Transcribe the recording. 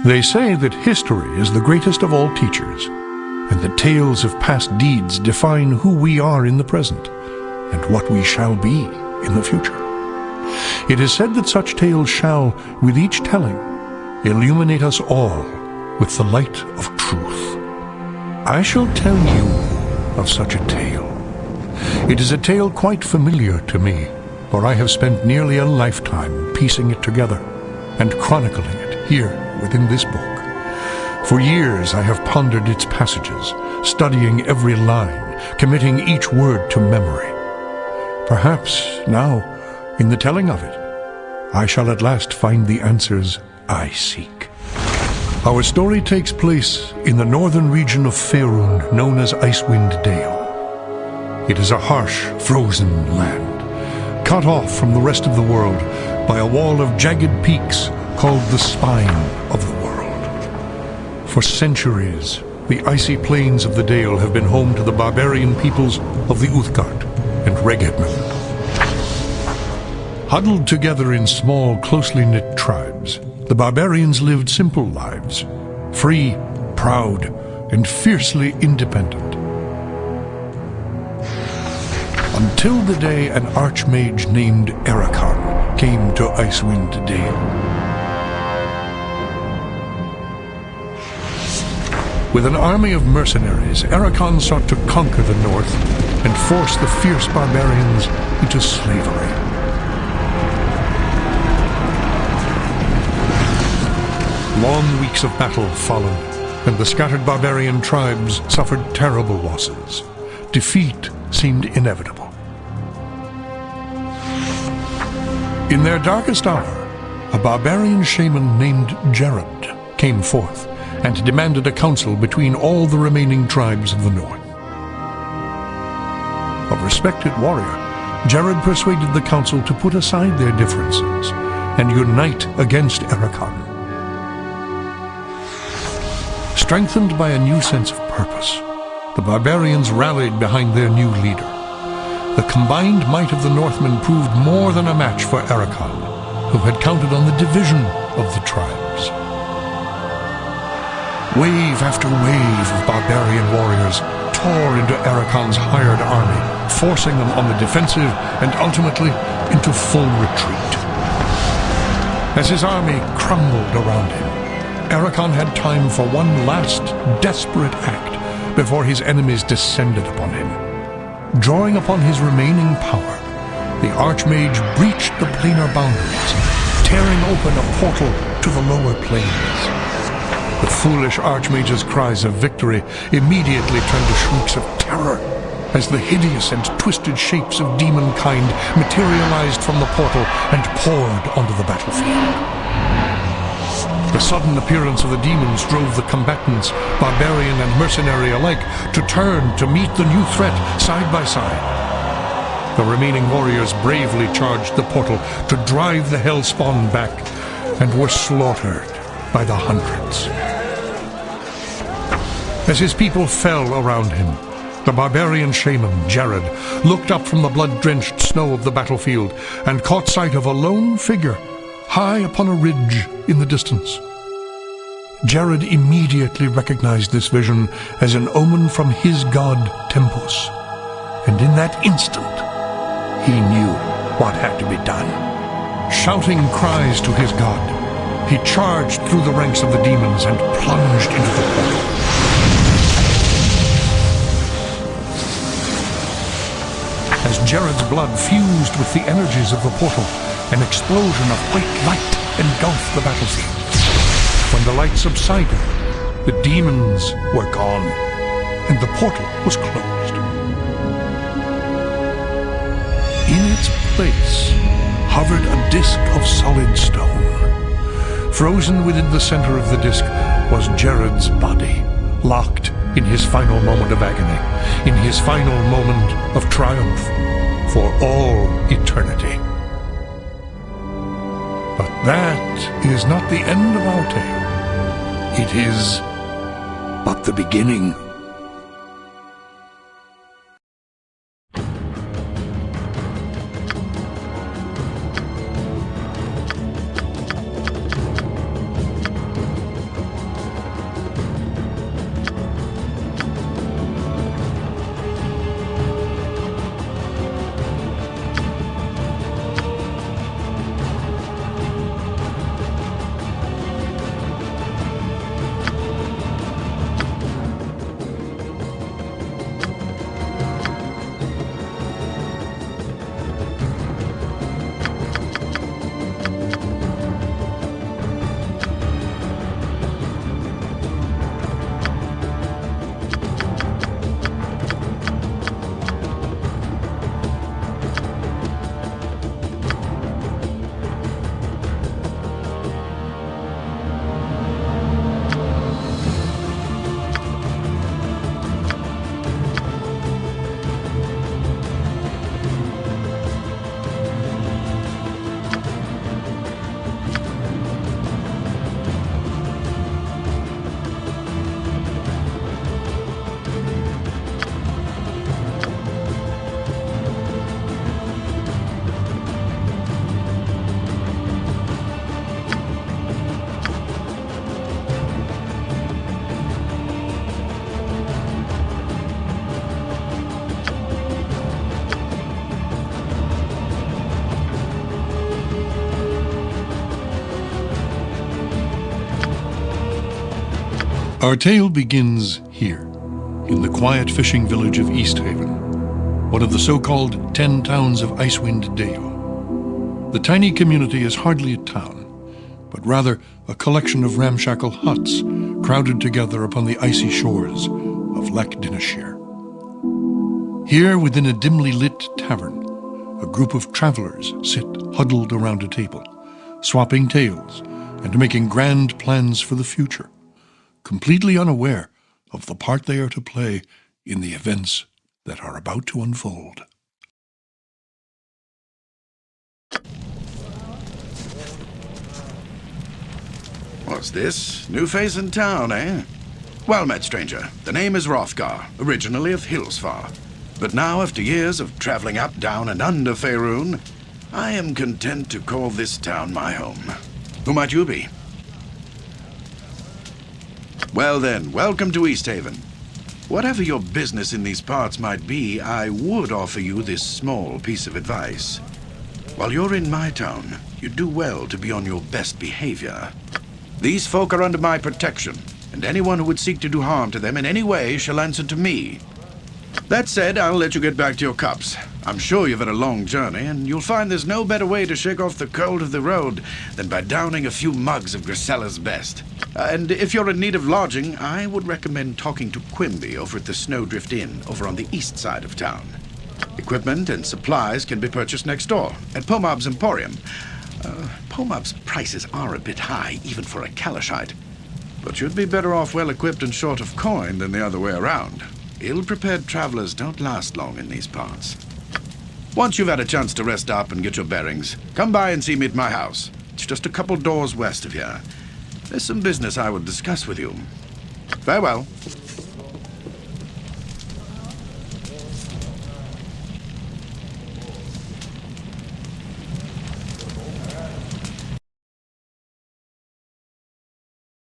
They say that history is the greatest of all teachers, and the tales of past deeds define who we are in the present, and what we shall be in the future. It is said that such tales shall, with each telling, illuminate us all with the light of truth. I shall tell you of such a tale. It is a tale quite familiar to me, for I have spent nearly a lifetime piecing it together and chronicling it here within this book. For years I have pondered its passages, studying every line, committing each word to memory. Perhaps now, in the telling of it, I shall at last find the answers I seek. Our story takes place in the northern region of Faerun, known as Icewind Dale. It is a harsh, frozen land, cut off from the rest of the world by a wall of jagged peaks called the Spine of the World. For centuries, the icy plains of the Dale have been home to the barbarian peoples of the Uthgard and Regedmund. Huddled together in small, closely knit tribes, the barbarians lived simple lives, free, proud, and fiercely independent. Until the day an archmage named Ericon came to Icewind Dale. With an army of mercenaries, Ericon sought to conquer the north and force the fierce barbarians into slavery. Long weeks of battle followed, and the scattered barbarian tribes suffered terrible losses. Defeat seemed inevitable. In their darkest hour, a barbarian shaman named Jared came forth and demanded a council between all the remaining tribes of the north. A respected warrior, Jared persuaded the council to put aside their differences and unite against Ericon. Strengthened by a new sense of purpose, the barbarians rallied behind their new leader. The combined might of the Northmen proved more than a match for Ericon, who had counted on the division of the tribes. Wave after wave of barbarian warriors tore into Ericon's hired army, forcing them on the defensive and ultimately into full retreat. As his army crumbled around him, Ericon had time for one last desperate act before his enemies descended upon him. Drawing upon his remaining power, the Archmage breached the planar boundaries, tearing open a portal to the lower planes. The foolish Archmage's cries of victory immediately turned to shrieks of terror as the hideous and twisted shapes of demonkind materialized from the portal and poured onto the battlefield. The sudden appearance of the demons drove the combatants, barbarian and mercenary alike, to turn to meet the new threat side by side. The remaining warriors bravely charged the portal to drive the hellspawn back, and were slaughtered by the hundreds. As his people fell around him, the barbarian shaman, Jared, looked up from the blood-drenched snow of the battlefield and caught sight of a lone figure high upon a ridge in the distance. Jared immediately recognized this vision as an omen from his god Tempus, and in that instant, he knew what had to be done. Shouting cries to his god, he charged through the ranks of the demons and plunged into the portal. As Jared's blood fused with the energies of the portal, an explosion of white light engulfed the battlefield. When the light subsided, the demons were gone, and the portal was closed. In its place hovered a disk of solid stone. Frozen within the center of the disk was Jared's body, locked in his final moment of agony, in his final moment of triumph, for all eternity. But that is not the end of our tale. It is but the beginning. Our tale begins here, in the quiet fishing village of Easthaven, one of the so-called 10 towns of Icewind Dale. The tiny community is hardly a town, but rather a collection of ramshackle huts crowded together upon the icy shores of Lake Dineshire. Here, within a dimly lit tavern, a group of travelers sit huddled around a table, swapping tales and making grand plans for the future, completely unaware of the part they are to play in the events that are about to unfold. What's this? New face in town, eh? Well met, stranger. The name is Hrothgar, originally of Hillsfar. But now, after years of traveling up, down, and under Faerun, I am content to call this town my home. Who might you be? Well then, welcome to Easthaven. Whatever your business in these parts might be, I would offer you this small piece of advice. While you're in my town, you do well to be on your best behavior. These folk are under my protection, and anyone who would seek to do harm to them in any way shall answer to me. That said, I'll let you get back to your cups. I'm sure you've had a long journey, and you'll find there's no better way to shake off the cold of the road than by downing a few mugs of Grisella's best. And if you're in need of lodging, I would recommend talking to Quimby over at the Snowdrift Inn over on the east side of town. Equipment and supplies can be purchased next door at Pomab's Emporium. Pomab's prices are a bit high, even for a Kalashite, but you'd be better off well-equipped and short of coin than the other way around. Ill-prepared travelers don't last long in these parts. Once you've had a chance to rest up and get your bearings, come by and see me at my house. It's just a couple doors west of here. There's some business I would discuss with you. Farewell.